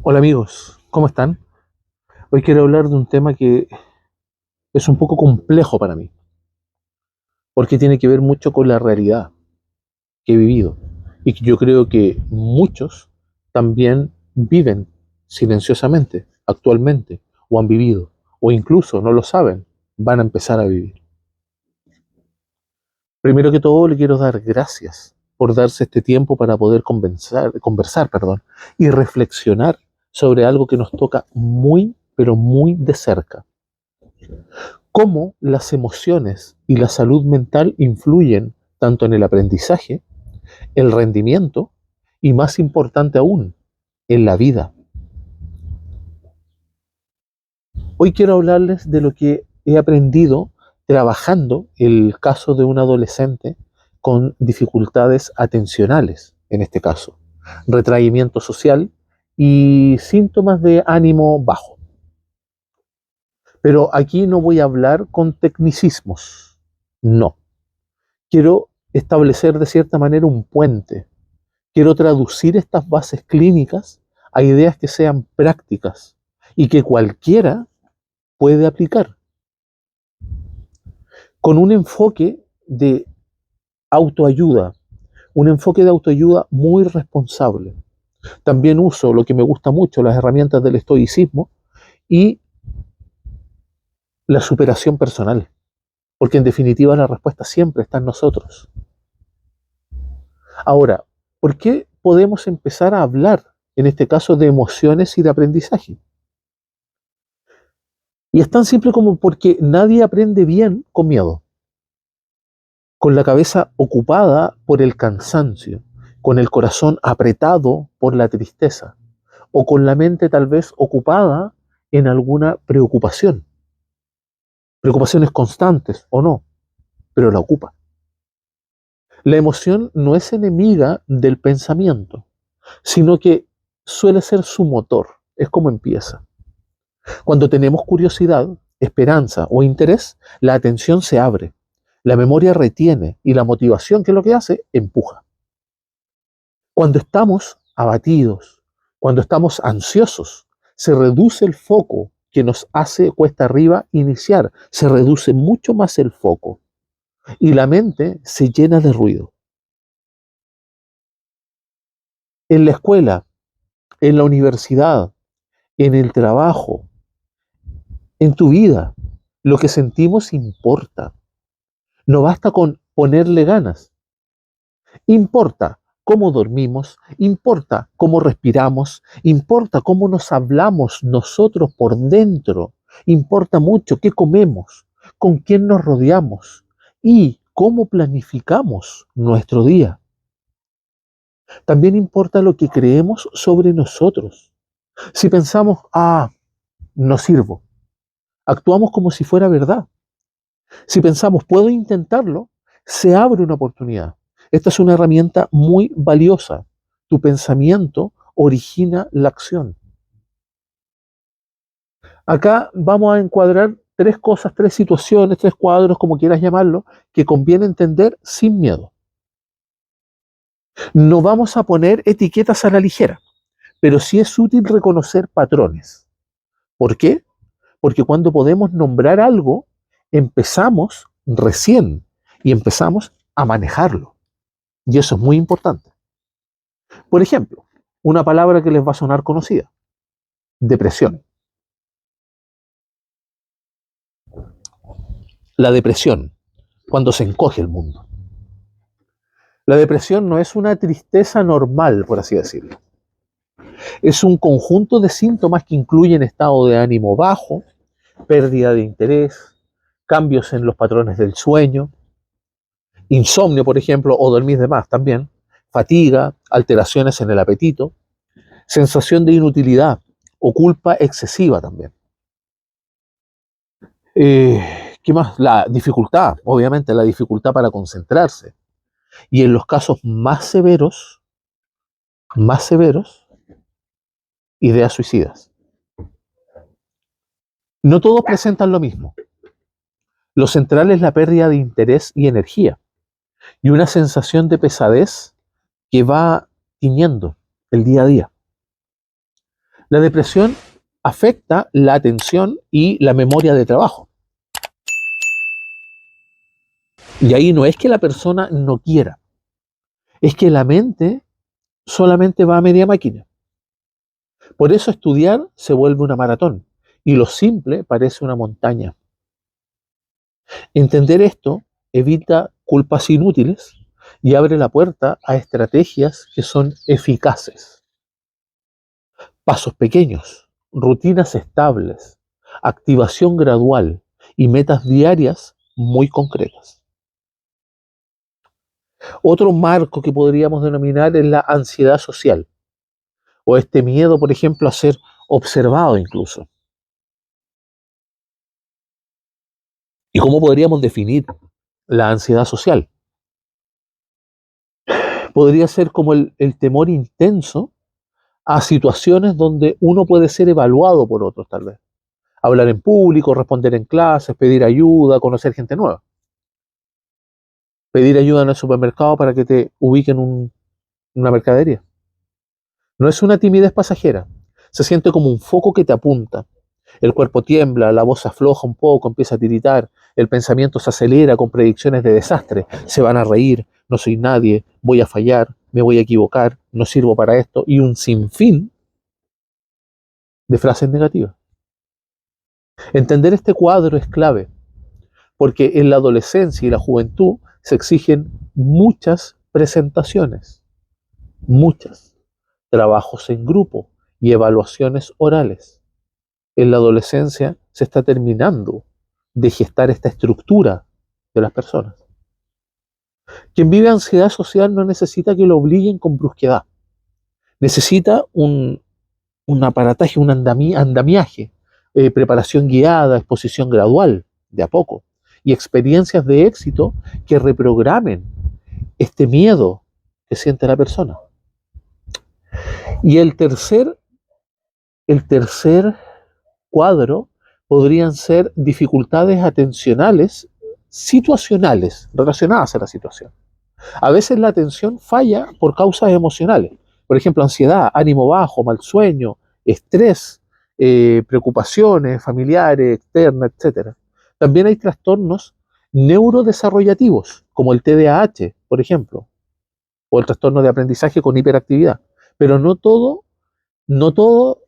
Hola amigos, ¿cómo están? Hoy quiero hablar de un tema que es un poco complejo para mí, porque tiene que ver mucho con la realidad que he vivido y que yo creo que muchos también viven silenciosamente, actualmente, o han vivido, o incluso no lo saben, van a empezar a vivir. Primero que todo, le quiero dar gracias por darse este tiempo para poder conversar, y reflexionar sobre algo que nos toca muy, pero muy de cerca. Cómo las emociones y la salud mental influyen tanto en el aprendizaje, el rendimiento y, más importante aún, en la vida. Hoy quiero hablarles de lo que he aprendido trabajando el caso de un adolescente con dificultades atencionales, en este caso, retraimiento social y síntomas de ánimo bajo. Pero aquí no voy a hablar con tecnicismos, no. Quiero establecer de cierta manera un puente. Quiero traducir estas bases clínicas a ideas que sean prácticas y que cualquiera puede aplicar con un enfoque de autoayuda, un enfoque de autoayuda muy responsable. También uso lo que me gusta mucho, las herramientas del estoicismo y la superación personal, porque en definitiva la respuesta siempre está en nosotros. Ahora, ¿por qué podemos empezar a hablar, en este caso, de emociones y de aprendizaje? Y es tan simple como porque nadie aprende bien con miedo, con la cabeza ocupada por el cansancio, con el corazón apretado por la tristeza, o con la mente tal vez ocupada en alguna preocupación. Preocupaciones constantes o no, pero la ocupa. La emoción no es enemiga del pensamiento, sino que suele ser su motor, es como empieza. Cuando tenemos curiosidad, esperanza o interés, la atención se abre, la memoria retiene y la motivación, ¿qué es lo que hace? Empuja. Cuando estamos abatidos, cuando estamos ansiosos, se reduce el foco que nos hace cuesta arriba iniciar, se reduce mucho más el foco y la mente se llena de ruido. En la escuela, en la universidad, en el trabajo, en tu vida, lo que sentimos importa. No basta con ponerle ganas. Importa cómo dormimos, importa cómo respiramos, importa cómo nos hablamos nosotros por dentro, importa mucho qué comemos, con quién nos rodeamos y cómo planificamos nuestro día. También importa lo que creemos sobre nosotros. Si pensamos, no sirvo, actuamos como si fuera verdad. Si pensamos, puedo intentarlo, se abre una oportunidad. Esta es una herramienta muy valiosa. Tu pensamiento origina la acción. Acá vamos a encuadrar tres cosas, tres situaciones, tres cuadros, como quieras llamarlo, que conviene entender sin miedo. No vamos a poner etiquetas a la ligera, pero sí es útil reconocer patrones. ¿Por qué? Porque cuando podemos nombrar algo, empezamos recién y empezamos a manejarlo. Y eso es muy importante. Por ejemplo, una palabra que les va a sonar conocida, depresión. La depresión, cuando se encoge el mundo. La depresión no es una tristeza normal, por así decirlo. Es un conjunto de síntomas que incluyen estado de ánimo bajo, pérdida de interés, cambios en los patrones del sueño, insomnio, por ejemplo, o dormir de más también, fatiga, alteraciones en el apetito, sensación de inutilidad o culpa excesiva también. ¿Qué más? La dificultad, obviamente, la dificultad para concentrarse. Y en los casos más severos, ideas suicidas. No todos presentan lo mismo. Lo central es la pérdida de interés y energía y una sensación de pesadez que va tiñendo el día a día. La depresión afecta la atención y la memoria de trabajo. Y ahí no es que la persona no quiera, es que la mente solamente va a media máquina. Por eso estudiar se vuelve una maratón y lo simple parece una montaña. Entender esto evita culpas inútiles y abre la puerta a estrategias que son eficaces. Pasos pequeños, rutinas estables, activación gradual y metas diarias muy concretas. Otro marco que podríamos denominar es la ansiedad social o este miedo, por ejemplo, a ser observado incluso. ¿Y cómo podríamos definir la ansiedad social? Podría ser como el temor intenso a situaciones donde uno puede ser evaluado por otros, tal vez. Hablar en público, responder en clases, pedir ayuda, conocer gente nueva. Pedir ayuda en el supermercado para que te ubiquen una mercadería. No es una timidez pasajera, se siente como un foco que te apunta. El cuerpo tiembla, la voz se afloja un poco, empieza a tiritar, el pensamiento se acelera con predicciones de desastre. Se van a reír, no soy nadie, voy a fallar, me voy a equivocar, no sirvo para esto, y un sinfín de frases negativas. Entender este cuadro es clave, porque en la adolescencia y la juventud se exigen muchas presentaciones, muchas, trabajos en grupo y evaluaciones orales. En la adolescencia se está terminando de gestar esta estructura de las personas. Quien vive ansiedad social no necesita que lo obliguen con brusquedad. Necesita un aparataje, un andamiaje, preparación guiada, exposición gradual, de a poco, y experiencias de éxito que reprogramen este miedo que siente la persona. Y el tercer cuadro podrían ser dificultades atencionales situacionales relacionadas a la situación. A veces la atención falla por causas emocionales, por ejemplo, ansiedad, ánimo bajo, mal sueño, estrés, preocupaciones familiares, externas, etc. También hay trastornos neurodesarrollativos, como el TDAH, por ejemplo, o el trastorno de aprendizaje con hiperactividad. Pero no todo, no toda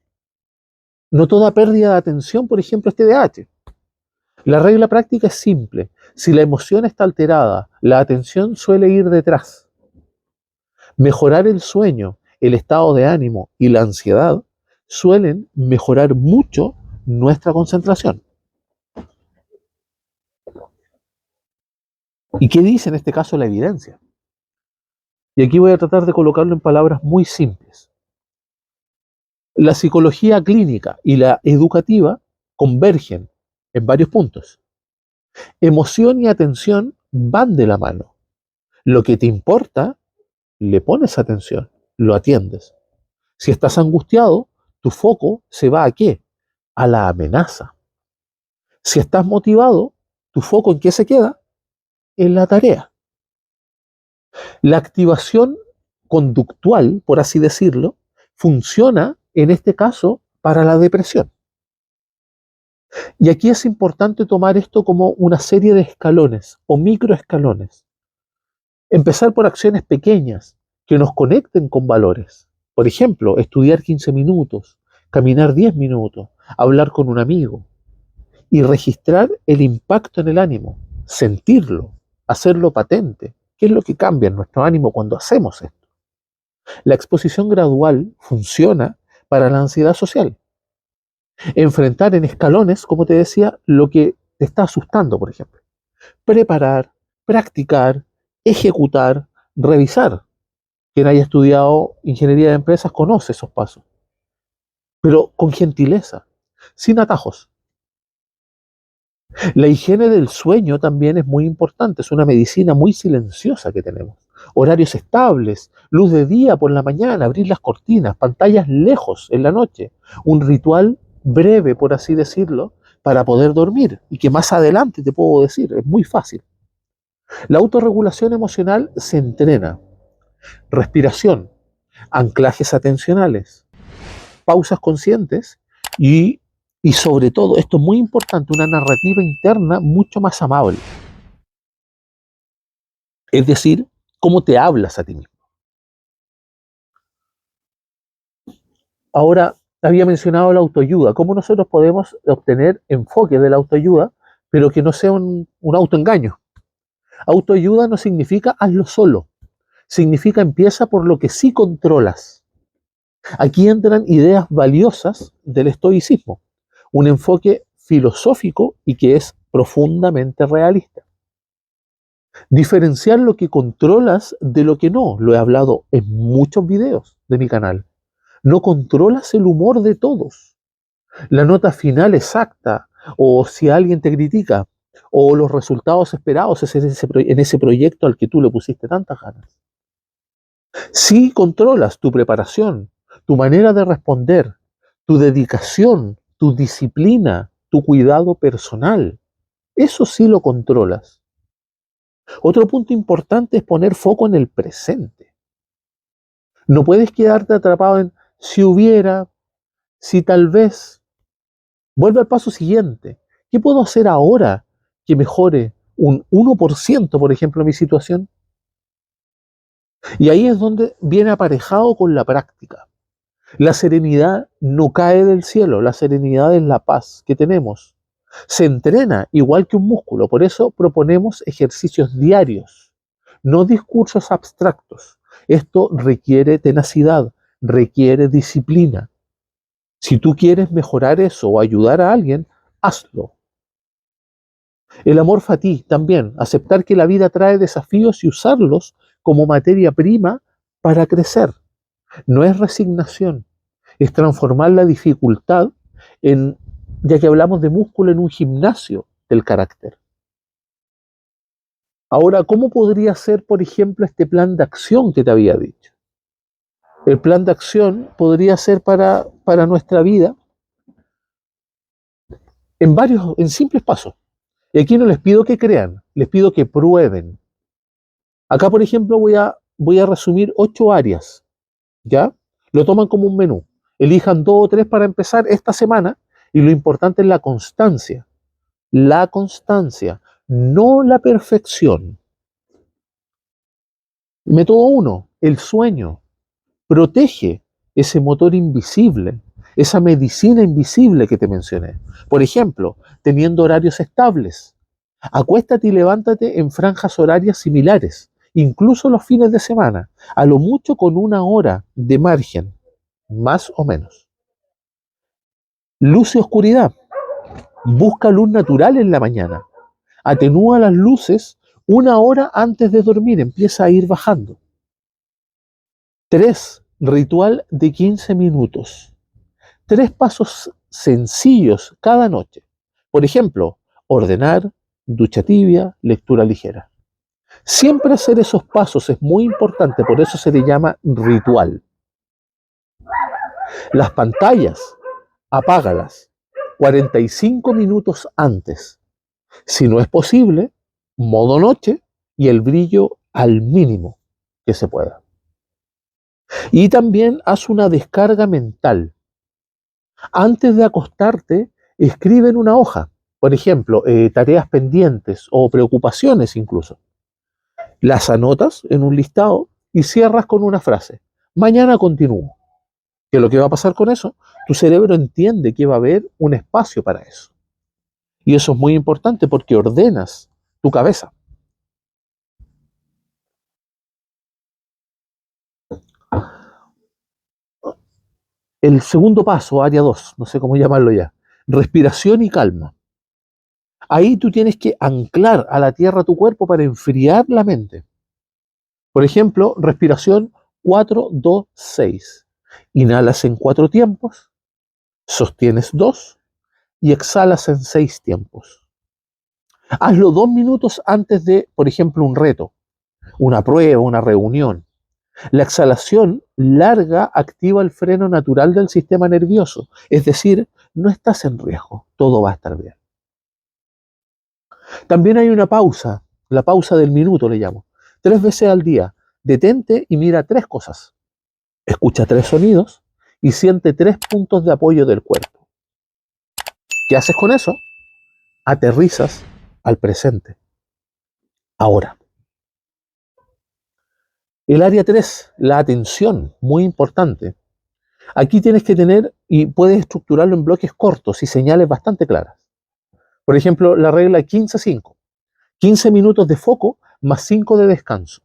pérdida de atención, por ejemplo, es TDAH. La regla práctica es simple. Si la emoción está alterada, la atención suele ir detrás. Mejorar el sueño, el estado de ánimo y la ansiedad suelen mejorar mucho nuestra concentración. ¿Y qué dice en este caso la evidencia? Y aquí voy a tratar de colocarlo en palabras muy simples. La psicología clínica y la educativa convergen en varios puntos. Emoción y atención van de la mano. Lo que te importa, le pones atención, lo atiendes. Si estás angustiado, tu foco se va ¿a qué? A la amenaza. Si estás motivado, tu foco ¿en qué se queda? En la tarea. La activación conductual, por así decirlo, funciona en este caso para la depresión. Y aquí es importante tomar esto como una serie de escalones o microescalones. Empezar por acciones pequeñas que nos conecten con valores. Por ejemplo, estudiar 15 minutos, caminar 10 minutos, hablar con un amigo y registrar el impacto en el ánimo, sentirlo, hacerlo patente. ¿Qué es lo que cambia en nuestro ánimo cuando hacemos esto? La exposición gradual funciona para la ansiedad social. Enfrentar en escalones, como te decía, lo que te está asustando, por ejemplo. Preparar, practicar, ejecutar, revisar. Quien haya estudiado ingeniería de empresas conoce esos pasos, pero con gentileza, sin atajos. La higiene del sueño también es muy importante, es una medicina muy silenciosa que tenemos. Horarios estables, luz de día por la mañana, abrir las cortinas, pantallas lejos en la noche. Un ritual breve, por así decirlo, para poder dormir y que más adelante te puedo decir, es muy fácil. La autorregulación emocional se entrena. Respiración, anclajes atencionales, pausas conscientes y sobre todo, esto es muy importante, una narrativa interna mucho más amable. Es decir, cómo te hablas a ti mismo. Ahora, había mencionado la autoayuda, cómo nosotros podemos obtener enfoque de la autoayuda, pero que no sea un autoengaño. Autoayuda no significa hazlo solo, significa empieza por lo que sí controlas. Aquí entran ideas valiosas del estoicismo, un enfoque filosófico y que es profundamente realista. Diferenciar lo que controlas de lo que no, lo he hablado en muchos videos de mi canal. No controlas el humor de todos, la nota final exacta, o si alguien te critica, o los resultados esperados en ese proyecto al que tú le pusiste tantas ganas. Sí controlas tu preparación, tu manera de responder, tu dedicación, tu disciplina, tu cuidado personal. Eso sí lo controlas. Otro punto importante es poner foco en el presente. No puedes quedarte atrapado en si hubiera, si tal vez. Vuelve al paso siguiente. ¿Qué puedo hacer ahora que mejore un 1%, por ejemplo, mi situación? Y ahí es donde viene aparejado con la práctica. La serenidad no cae del cielo, la serenidad es la paz que tenemos. Se entrena igual que un músculo, por eso proponemos ejercicios diarios, no discursos abstractos. Esto requiere tenacidad, requiere disciplina. Si tú quieres mejorar eso o ayudar a alguien, hazlo. El amor fati también, aceptar que la vida trae desafíos y usarlos como materia prima para crecer. No es resignación, es transformar la dificultad en, ya que hablamos de músculo, en un gimnasio del carácter. Ahora, ¿cómo podría ser, por ejemplo, este plan de acción que te había dicho? El plan de acción podría ser para nuestra vida en simples pasos. Y aquí no les pido que crean, les pido que prueben. Acá, por ejemplo, voy a resumir 8 áreas, ¿ya? Lo toman como un menú. Elijan 2 o 3 para empezar esta semana y lo importante es la constancia. La constancia, no la perfección. Método 1, el sueño. Protege ese motor invisible, esa medicina invisible que te mencioné. Por ejemplo, teniendo horarios estables. Acuéstate y levántate en franjas horarias similares, incluso los fines de semana, a lo mucho con 1 hora de margen, más o menos. Luz y oscuridad. Busca luz natural en la mañana. Atenúa las luces 1 hora antes de dormir, empieza a ir bajando. 3. Ritual de 15 minutos. 3 pasos sencillos cada noche. Por ejemplo, ordenar, ducha tibia, lectura ligera. Siempre hacer esos pasos es muy importante, por eso se le llama ritual. Las pantallas, apágalas 45 minutos antes. Si no es posible, modo noche y el brillo al mínimo que se pueda. Y también haz una descarga mental. Antes de acostarte, escribe en una hoja, por ejemplo, tareas pendientes o preocupaciones incluso. Las anotas en un listado y cierras con una frase. Mañana continúo. ¿Qué es lo que va a pasar con eso? Tu cerebro entiende que va a haber un espacio para eso. Y eso es muy importante porque ordenas tu cabeza. El segundo paso, área 2, no sé cómo llamarlo ya, respiración y calma. Ahí tú tienes que anclar a la tierra tu cuerpo para enfriar la mente. Por ejemplo, respiración 4-2-6. Inhalas en 4 tiempos, sostienes 2 y exhalas en 6 tiempos. Hazlo 2 minutos antes de, por ejemplo, un reto, una prueba, una reunión. La exhalación larga activa el freno natural del sistema nervioso, es decir, no estás en riesgo, todo va a estar bien. También hay una pausa, la pausa del minuto le llamo. 3 veces al día, detente y mira 3 cosas. Escucha 3 sonidos y siente 3 puntos de apoyo del cuerpo. ¿Qué haces con eso? Aterrizas al presente. Ahora, el área 3, la atención, muy importante. Aquí tienes que tener, y puedes estructurarlo en bloques cortos y señales bastante claras. Por ejemplo, la regla 15-5. 15 minutos de foco más 5 de descanso.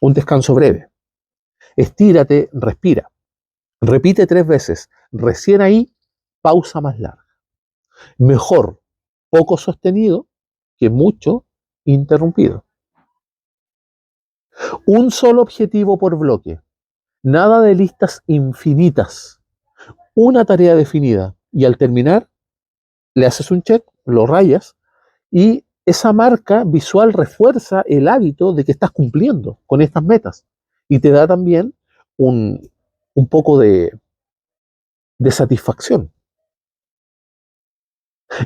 Un descanso breve. Estírate, respira. Repite 3 veces. Recién ahí, pausa más larga. Mejor poco sostenido que mucho interrumpido. Un solo objetivo por bloque. Nada de listas infinitas. Una tarea definida. Y al terminar, le haces un check, lo rayas, y esa marca visual refuerza el hábito de que estás cumpliendo con estas metas. Y te da también un poco de satisfacción.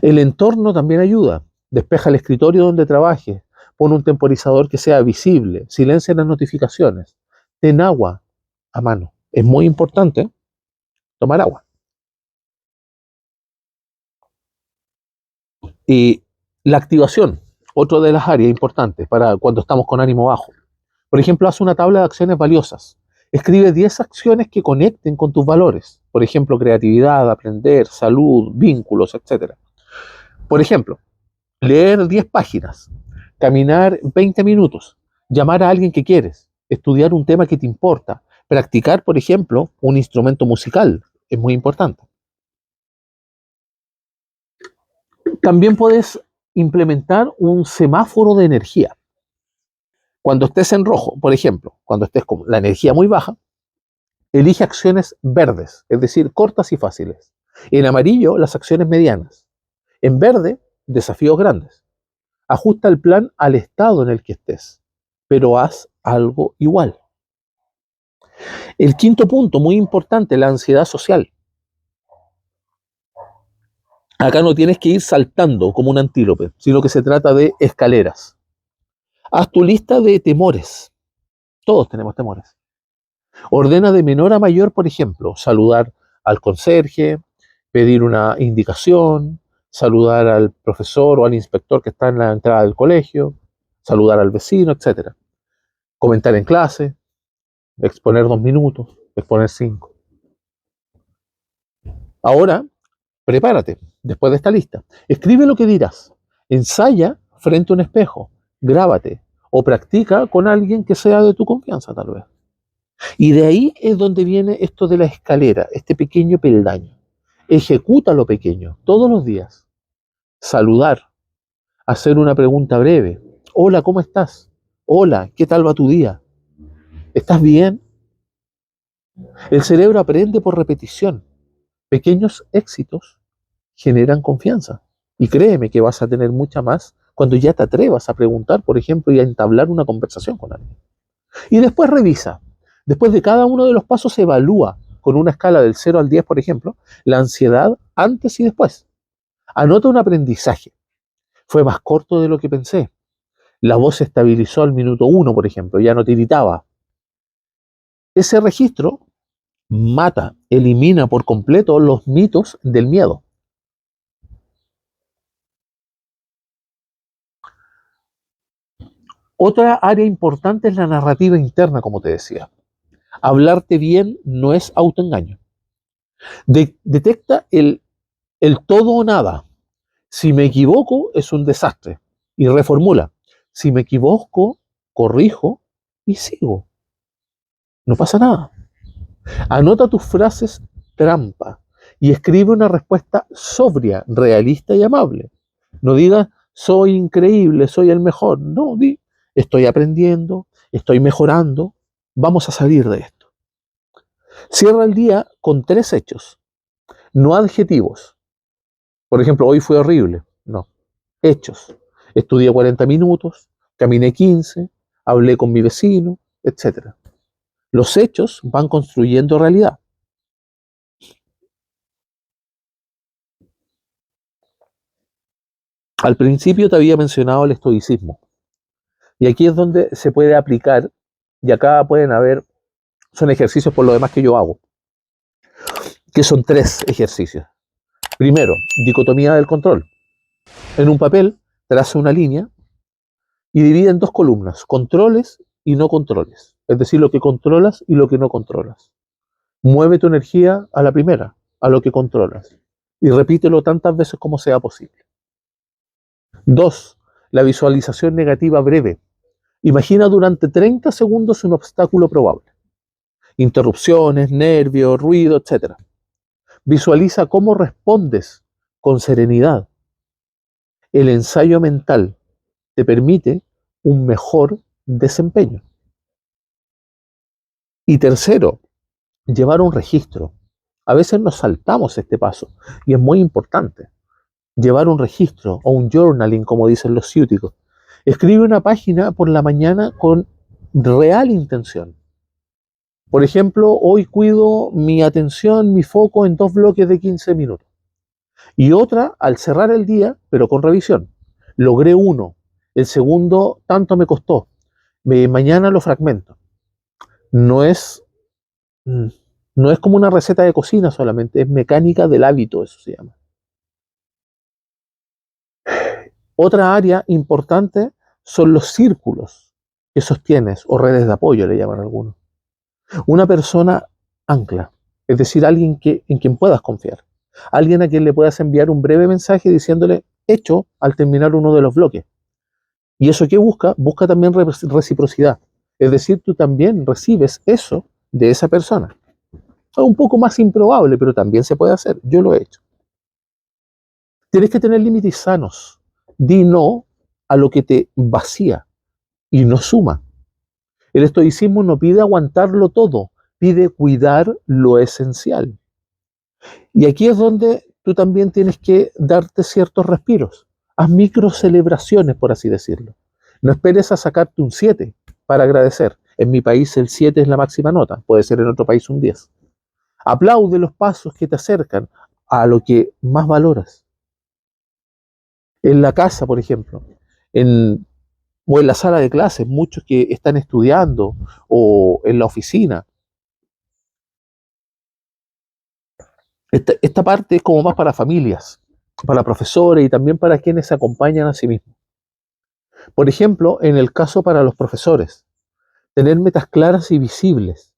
El entorno también ayuda. Despeja el escritorio donde trabajes. Pon un temporizador que sea visible. Silencia las notificaciones. Ten agua a mano. Es muy importante tomar agua. Y la activación, otra de las áreas importantes para cuando estamos con ánimo bajo. Por ejemplo, haz una tabla de acciones valiosas. Escribe 10 acciones que conecten con tus valores. Por ejemplo, creatividad, aprender, salud, vínculos, etc. Por ejemplo, leer 10 páginas, caminar 20 minutos, llamar a alguien que quieres, estudiar un tema que te importa, practicar, por ejemplo, un instrumento musical. Es muy importante. También puedes implementar un semáforo de energía. Cuando estés en rojo, por ejemplo, cuando estés con la energía muy baja, elige acciones verdes, es decir, cortas y fáciles. En amarillo, las acciones medianas. En verde, desafíos grandes. Ajusta el plan al estado en el que estés, pero haz algo igual. El quinto punto, muy importante, la ansiedad social. Acá no tienes que ir saltando como un antílope, sino que se trata de escaleras. Haz tu lista de temores. Todos tenemos temores. Ordena de menor a mayor, por ejemplo, saludar al conserje, pedir una indicación, saludar al profesor o al inspector que está en la entrada del colegio, saludar al vecino, etc. Comentar en clase, exponer 2 minutos, exponer 5. Ahora, prepárate, después de esta lista. Escribe lo que dirás. Ensaya frente a un espejo. Grábate. O practica con alguien que sea de tu confianza, tal vez. Y de ahí es donde viene esto de la escalera, este pequeño peldaño. Ejecuta lo pequeño, todos los días. Saludar, hacer una pregunta breve. Hola, ¿cómo estás? Hola, ¿qué tal va tu día? ¿Estás bien? El cerebro aprende por repetición. Pequeños éxitos generan confianza. Y créeme que vas a tener mucha más cuando ya te atrevas a preguntar, por ejemplo, y a entablar una conversación con alguien. Y después revisa. Después de cada uno de los pasos evalúa con una escala del 0 al 10, por ejemplo, la ansiedad antes y después. Anota un aprendizaje. Fue más corto de lo que pensé. La voz se estabilizó al minuto 1, por ejemplo, ya no tiritaba. Ese registro mata, elimina por completo los mitos del miedo. Otra área importante es la narrativa interna, como te decía. Hablarte bien no es autoengaño. Detecta el todo o nada. Si me equivoco, es un desastre. Y reformula. Si me equivoco, corrijo y sigo. No pasa nada. Anota tus frases trampa y escribe una respuesta sobria, realista y amable. No digas, soy increíble, soy el mejor. No, di, estoy aprendiendo, estoy mejorando, vamos a salir de esto. Cierra el día con 3 hechos, no adjetivos. Por ejemplo, hoy fue horrible. No, hechos. Estudié 40 minutos, caminé 15, hablé con mi vecino, etc. Los hechos van construyendo realidad. Al principio te había mencionado el estoicismo. Y aquí es donde se puede aplicar, y acá pueden haber, son ejercicios por lo demás que yo hago. que son 3 ejercicios. Primero, dicotomía del control. En un papel, traza una línea y divide en 2 columnas, controles y no controles. Es decir, lo que controlas y lo que no controlas. Mueve tu energía a la primera, a lo que controlas. Y repítelo tantas veces como sea posible. 2. La visualización negativa breve. Imagina durante 30 segundos un obstáculo probable. Interrupciones, nervios, ruido, etc. Visualiza cómo respondes con serenidad. El ensayo mental te permite un mejor desempeño. Y tercero, llevar un registro. A veces nos saltamos este paso y es muy importante. Llevar un registro o un journaling, como dicen los ciúticos. Escribe una página por la mañana con real intención. Por ejemplo, hoy cuido mi atención, mi foco en 2 bloques de 15 minutos. Y otra al cerrar el día, pero con revisión. Logré uno, el segundo tanto me costó. Mañana lo fragmento. No es, no es como una receta de cocina solamente, es mecánica del hábito, eso se llama. Otra área importante son los círculos que sostienes, o redes de apoyo, le llaman algunos. Una persona ancla, es decir, alguien en quien puedas confiar. Alguien a quien le puedas enviar un breve mensaje diciéndole hecho al terminar uno de los bloques. ¿Y eso qué busca? Busca también reciprocidad. Es decir, tú también recibes eso de esa persona. Es un poco más improbable, pero también se puede hacer. Yo lo he hecho. Tienes que tener límites sanos. Di no a lo que te vacía y no suma. El estoicismo no pide aguantarlo todo, pide cuidar lo esencial. Y aquí es donde tú también tienes que darte ciertos respiros. Haz micro celebraciones, por así decirlo. No esperes a sacarte un 7 para agradecer. En mi país el 7 es la máxima nota, puede ser en otro país un 10. Aplaude los pasos que te acercan a lo que más valoras. En la casa, por ejemplo, o en la sala de clases, muchos que están estudiando, o en la oficina. Esta parte es como más para familias, para profesores y también para quienes se acompañan a sí mismos. Por ejemplo, en el caso para los profesores, tener metas claras y visibles.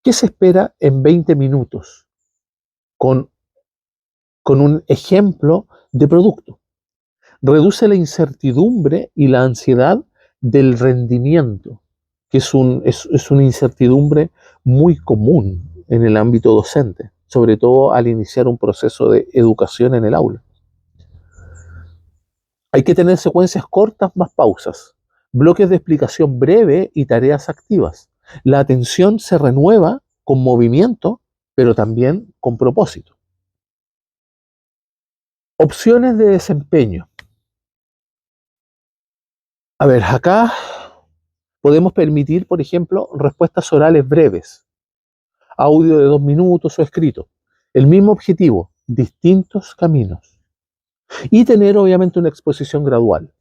¿Qué se espera en 20 minutos? Con un ejemplo de producto. Reduce la incertidumbre y la ansiedad del rendimiento, que es una incertidumbre muy común en el ámbito docente, sobre todo al iniciar un proceso de educación en el aula. Hay que tener secuencias cortas más pausas, bloques de explicación breve y tareas activas. La atención se renueva con movimiento, pero también con propósito. Opciones de desempeño. A ver, acá podemos permitir, por ejemplo, respuestas orales breves, audio de 2 minutos o escrito. El mismo objetivo, distintos caminos. Y tener obviamente una exposición gradual.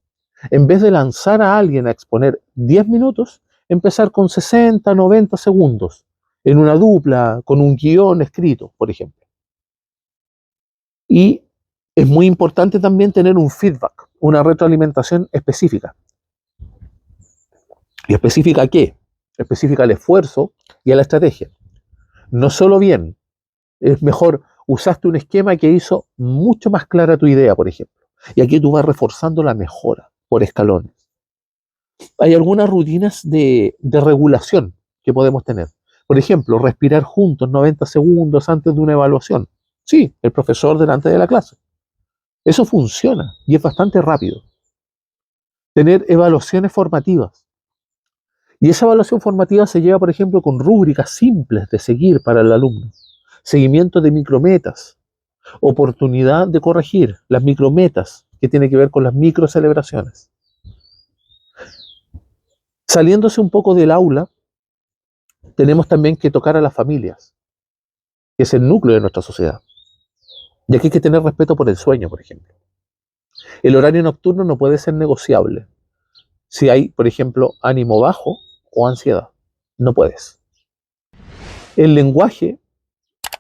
En vez de lanzar a alguien a exponer 10 minutos, empezar con 60, 90 segundos, en una dupla, con un guión escrito, por ejemplo. Y es muy importante también tener un feedback, una retroalimentación específica. ¿Y específica a qué? Específica al esfuerzo y a la estrategia. No solo bien, es mejor, usaste un esquema que hizo mucho más clara tu idea, por ejemplo. Y aquí tú vas reforzando la mejora por escalones. Hay algunas rutinas de regulación que podemos tener. Por ejemplo, respirar juntos 90 segundos antes de una evaluación. Sí, el profesor delante de la clase. Eso funciona y es bastante rápido. Tener evaluaciones formativas. Y esa evaluación formativa se lleva, por ejemplo, con rúbricas simples de seguir para el alumno. Seguimiento de micrometas. Oportunidad de corregir las micrometas, que tiene que ver con las microcelebraciones. Saliéndose un poco del aula, tenemos también que tocar a las familias, que es el núcleo de nuestra sociedad. Y aquí hay que tener respeto por el sueño, por ejemplo. El horario nocturno no puede ser negociable. Si hay, por ejemplo, ánimo bajo o ansiedad, no puedes. El lenguaje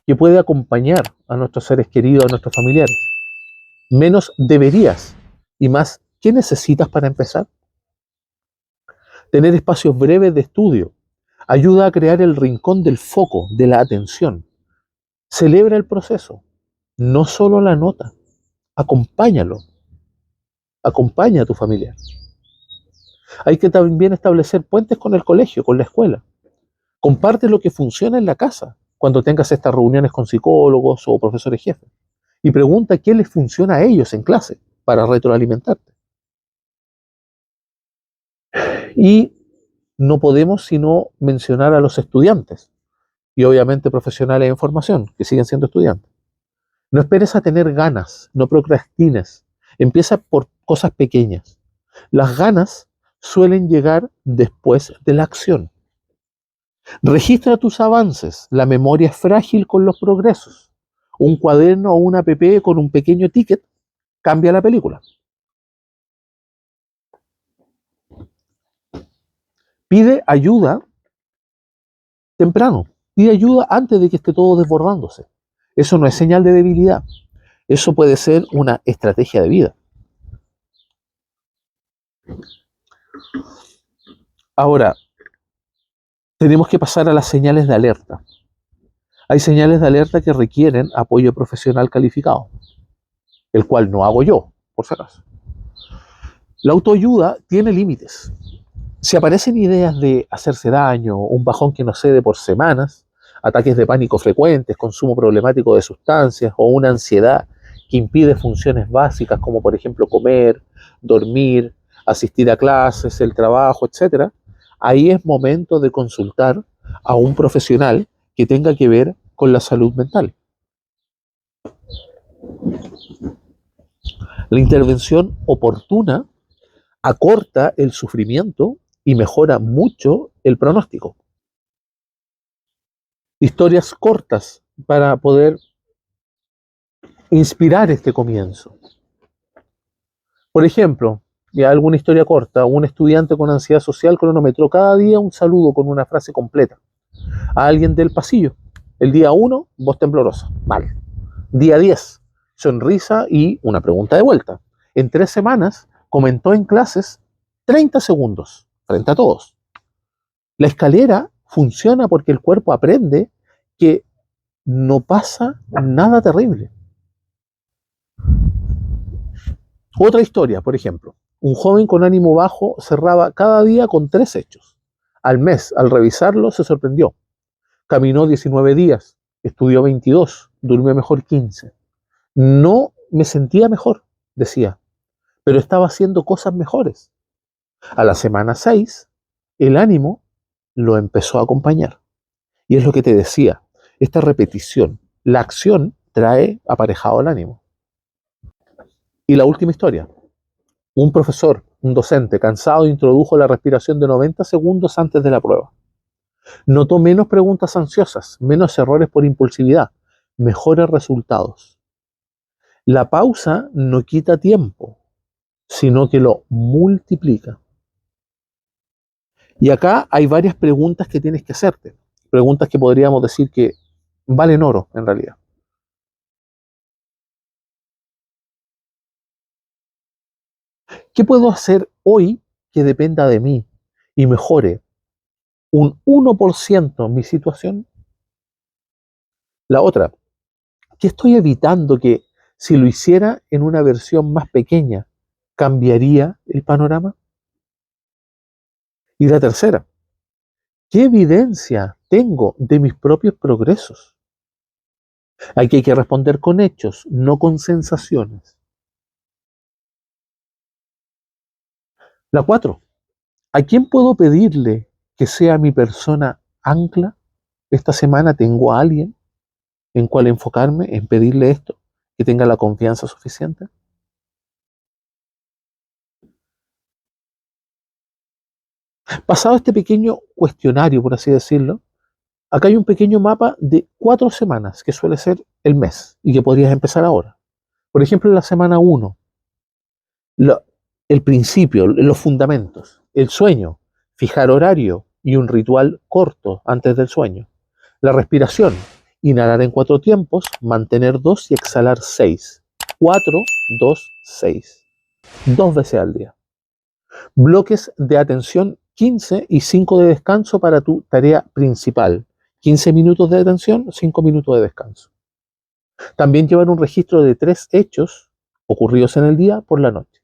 que puede acompañar a nuestros seres queridos, a nuestros familiares. Menos deberías y más ¿qué necesitas para empezar? Tener espacios breves de estudio ayuda a crear el rincón del foco, de la atención. Celebra el proceso, no solo la nota. Acompáñalo, acompaña a tu familiar. Hay que también establecer puentes con el colegio, con la escuela. Comparte lo que funciona en la casa cuando tengas estas reuniones con psicólogos o profesores jefes. Y pregunta qué les funciona a ellos en clase para retroalimentarte. Y no podemos sino mencionar a los estudiantes y obviamente profesionales en formación que siguen siendo estudiantes. No esperes a tener ganas, no procrastines. Empieza por cosas pequeñas. Las ganas suelen llegar después de la acción. Registra tus avances. La memoria es frágil con los progresos. Un cuaderno o una app con un pequeño ticket cambia la película. Pide ayuda temprano. Pide ayuda antes de que esté todo desbordándose. Eso no es señal de debilidad. Eso puede ser una estrategia de vida. Ahora, tenemos que pasar a las señales de alerta. Hay señales de alerta que requieren apoyo profesional calificado, el cual no hago yo, por si acaso. La autoayuda tiene límites. Si aparecen ideas de hacerse daño, un bajón que no cede por semanas, ataques de pánico frecuentes, consumo problemático de sustancias o una ansiedad que impide funciones básicas como por ejemplo comer, dormir, asistir a clases, el trabajo, etc., ahí es momento de consultar a un profesional que tenga que ver con la salud mental. La intervención oportuna acorta el sufrimiento y mejora mucho el pronóstico. Historias cortas para poder inspirar este comienzo. Por ejemplo, ya alguna historia corta, un estudiante con ansiedad social cronometró cada día un saludo con una frase completa a alguien del pasillo. El día 1, voz temblorosa, mal. Día 10, sonrisa y una pregunta de vuelta. En 3 semanas, comentó en clases 30 segundos frente a todos. La escalera funciona porque el cuerpo aprende que no pasa nada terrible. Otra historia, por ejemplo. Un joven con ánimo bajo cerraba cada día con 3 hechos. Al mes, al revisarlo, se sorprendió. Caminó 19 días, estudió 22, durmió mejor 15. No me sentía mejor, decía, pero estaba haciendo cosas mejores. A la semana 6, el ánimo lo empezó a acompañar. Y es lo que te decía, esta repetición, la acción trae aparejado el ánimo. Y la última historia, un profesor, un docente cansado introdujo la respiración de 90 segundos antes de la prueba. Notó menos preguntas ansiosas, menos errores por impulsividad, mejores resultados. La pausa no quita tiempo, sino que lo multiplica. Y acá hay varias preguntas que tienes que hacerte. Preguntas que podríamos decir que valen oro, en realidad. ¿Qué puedo hacer hoy que dependa de mí y mejore un 1% mi situación? La otra, ¿qué estoy evitando que si lo hiciera en una versión más pequeña, cambiaría el panorama? Y la tercera, ¿qué evidencia tengo de mis propios progresos? Aquí hay que responder con hechos, no con sensaciones. La 4, ¿a quién puedo pedirle que sea mi persona ancla? Esta semana tengo a alguien en cual enfocarme, en pedirle esto, que tenga la confianza suficiente. Pasado este pequeño cuestionario, por así decirlo, acá hay un pequeño mapa de 4 semanas, que suele ser el mes, y que podrías empezar ahora. Por ejemplo, en la semana 1, el principio, los fundamentos, el sueño, fijar horario y un ritual corto antes del sueño. La respiración, Inhalar en 4 tiempos, mantener 2 y exhalar 6. 4, 2, 6. 2 veces al día. Bloques de atención 15 y 5 de descanso para tu tarea principal. 15 minutos de atención, 5 minutos de descanso. También llevar un registro de 3 hechos ocurridos en el día por la noche.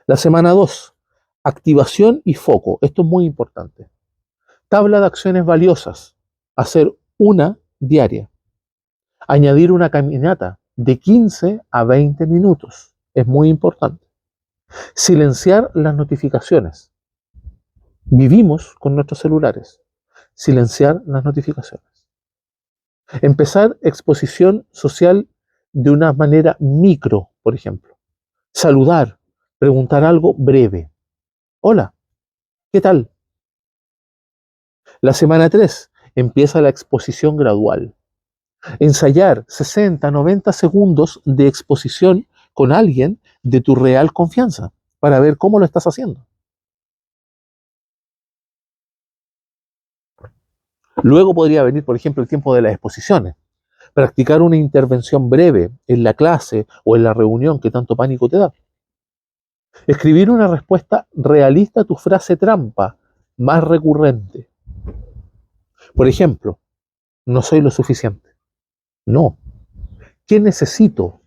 La semana 2, activación y foco. Esto es muy importante. Tabla de acciones valiosas. Hacer una diaria. Añadir una caminata de 15 a 20 minutos. Es muy importante. Silenciar las notificaciones. Vivimos con nuestros celulares. Silenciar las notificaciones. Empezar exposición social de una manera micro, por ejemplo. Saludar, preguntar algo breve. Hola, ¿qué tal? La semana 3 empieza la exposición gradual. Ensayar 60, 90 segundos de exposición con alguien de tu real confianza para ver cómo lo estás haciendo. Luego podría venir, por ejemplo, el tiempo de las exposiciones. Practicar una intervención breve en la clase o en la reunión que tanto pánico te da. Escribir una respuesta realista a tu frase trampa más recurrente. Por ejemplo, no soy lo suficiente. No. ¿Qué necesito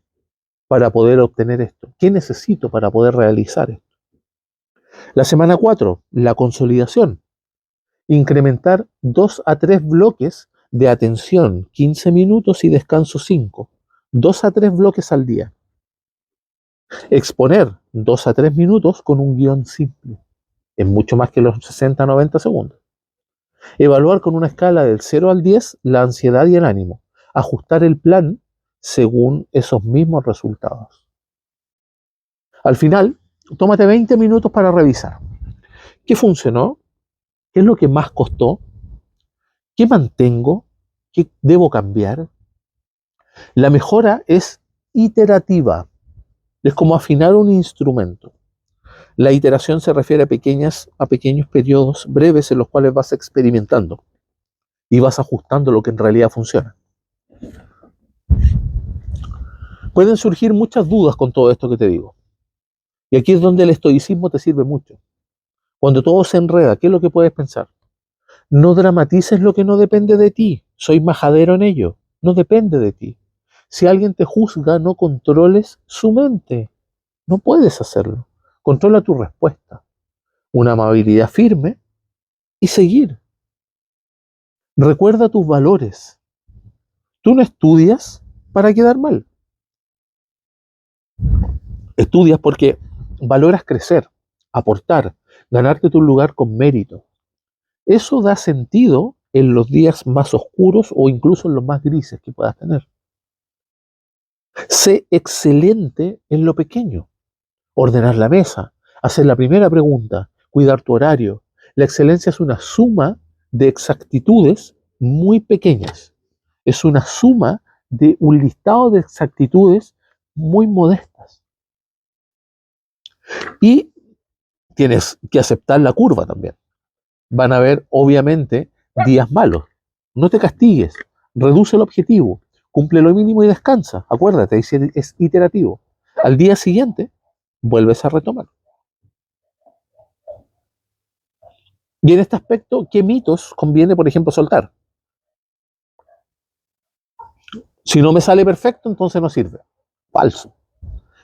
para poder obtener esto? ¿Qué necesito para poder realizar esto? La semana 4, la consolidación. Incrementar 2 a 3 bloques de atención, 15 minutos y descanso 5. 2 a 3 bloques al día. Exponer 2 a 3 minutos con un guión simple. Es mucho más que los 60 90 segundos. Evaluar con una escala del 0 al 10 la ansiedad y el ánimo. Ajustar el plan según esos mismos resultados. Al final, tómate 20 minutos para revisar. ¿Qué funcionó? ¿Qué es lo que más costó? ¿Qué mantengo? ¿Qué debo cambiar? La mejora es iterativa. Es como afinar un instrumento. La iteración se refiere a pequeños periodos breves en los cuales vas experimentando y vas ajustando lo que en realidad funciona. Pueden surgir muchas dudas con todo esto que te digo. Y aquí es donde el estoicismo te sirve mucho. Cuando todo se enreda, ¿qué es lo que puedes pensar? No dramatices lo que no depende de ti. Soy majadero en ello. No depende de ti. Si alguien te juzga, no controles su mente. No puedes hacerlo. Controla tu respuesta. Una amabilidad firme y seguir. Recuerda tus valores. Tú no estudias para quedar mal. Estudias porque valoras crecer, aportar, ganarte tu lugar con mérito. Eso da sentido en los días más oscuros o incluso en los más grises que puedas tener. Sé excelente en lo pequeño. Ordenar la mesa, hacer la primera pregunta, cuidar tu horario. La excelencia es una suma de exactitudes muy pequeñas. Es una suma de un listado de exactitudes muy modestas. Y tienes que aceptar la curva también. Van a haber, obviamente, días malos. No te castigues, reduce el objetivo, cumple lo mínimo y descansa. Acuérdate, es iterativo. Al día siguiente, vuelves a retomar. Y en este aspecto, ¿qué mitos conviene, por ejemplo, soltar? Si no me sale perfecto, entonces no sirve. Falso.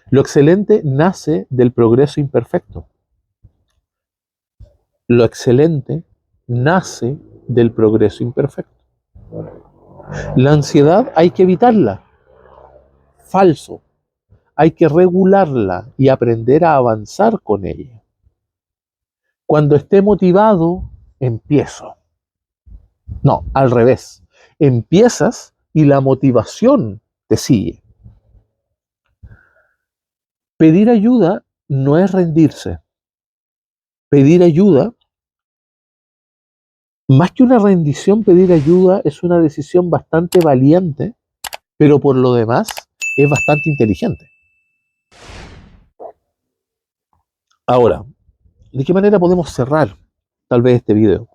Lo excelente nace del progreso imperfecto. Lo excelente nace del progreso imperfecto. La ansiedad hay que evitarla. Falso. Hay que regularla y aprender a avanzar con ella. Cuando esté motivado, empiezo. No, al revés. Empiezas y la motivación te sigue. Pedir ayuda no es rendirse. Pedir ayuda, más que una rendición, pedir ayuda es una decisión bastante valiente, pero por lo demás es bastante inteligente. Ahora, ¿de qué manera podemos cerrar tal vez este video?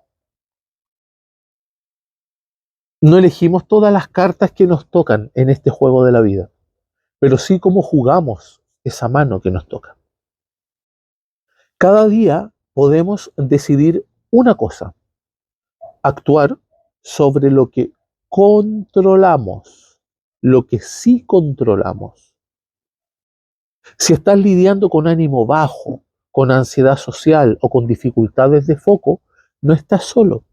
No elegimos todas las cartas que nos tocan en este juego de la vida, pero sí cómo jugamos esa mano que nos toca. Cada día podemos decidir una cosa, actuar sobre lo que controlamos, lo que sí controlamos. Si estás lidiando con ánimo bajo, con ansiedad social o con dificultades de foco, no estás solo.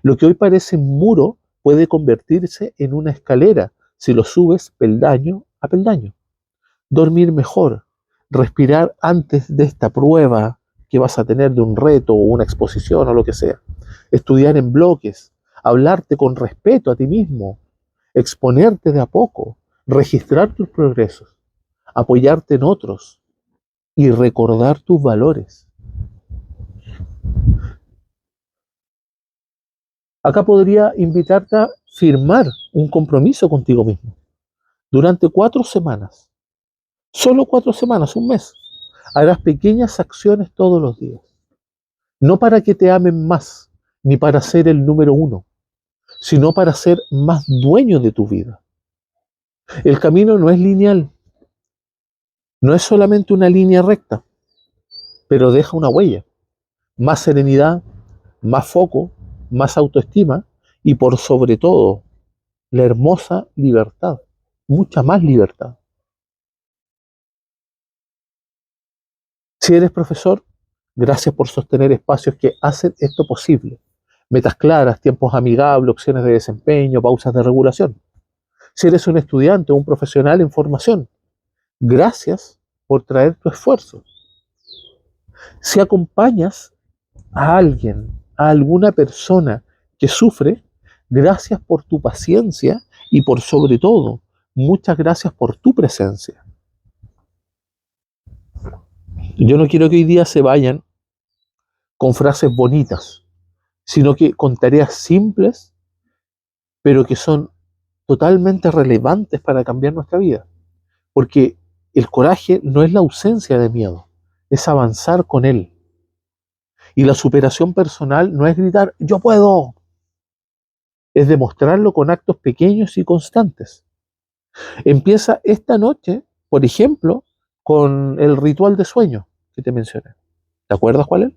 Lo que hoy parece un muro puede convertirse en una escalera si lo subes peldaño a peldaño. Dormir mejor, respirar antes de esta prueba que vas a tener de un reto o una exposición o lo que sea. Estudiar en bloques, hablarte con respeto a ti mismo, exponerte de a poco, registrar tus progresos, apoyarte en otros y recordar tus valores. Acá podría invitarte a firmar un compromiso contigo mismo durante 4 semanas. Solo 4 semanas, un mes. Harás pequeñas acciones todos los días. No para que te amen más, ni para ser el número uno, sino para ser más dueño de tu vida. El camino no es lineal, no es solamente una línea recta, pero deja una huella. Más serenidad, más foco, más autoestima y por sobre todo la hermosa libertad, mucha más libertad. Si eres profesor, gracias por sostener espacios que hacen esto posible. Metas claras, tiempos amigables, opciones de desempeño, pausas de regulación. Si eres un estudiante o un profesional en formación, gracias por traer tu esfuerzo. Si acompañas a alguien, a alguna persona que sufre, gracias por tu paciencia y por sobre todo, muchas gracias por tu presencia. Yo no quiero que hoy día se vayan con frases bonitas, sino que con tareas simples, pero que son totalmente relevantes para cambiar nuestra vida. Porque el coraje no es la ausencia de miedo, es avanzar con él. Y la superación personal no es gritar, yo puedo, es demostrarlo con actos pequeños y constantes. Empieza esta noche, por ejemplo, con el ritual de sueño que te mencioné. ¿Te acuerdas cuál es?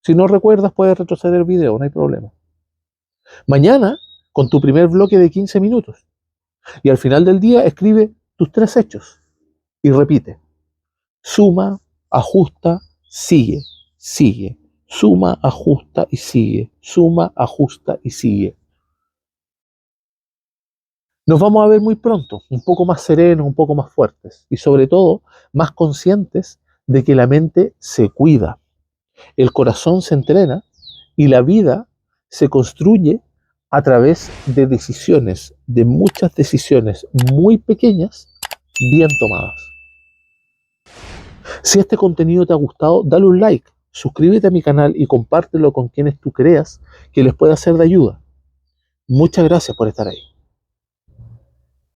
Si no recuerdas, puedes retroceder el video, no hay problema. Mañana, con tu primer bloque de 15 minutos. Y al final del día, escribe tus 3 hechos. Y repite. Suma, ajusta, sigue, sigue. Suma, ajusta y sigue. Suma, ajusta y sigue. Nos vamos a ver muy pronto, un poco más serenos, un poco más fuertes y sobre todo más conscientes de que la mente se cuida, el corazón se entrena y la vida se construye a través de decisiones, de muchas decisiones muy pequeñas, bien tomadas. Si este contenido te ha gustado, dale un like, suscríbete a mi canal y compártelo con quienes tú creas que les pueda ser de ayuda. Muchas gracias por estar ahí.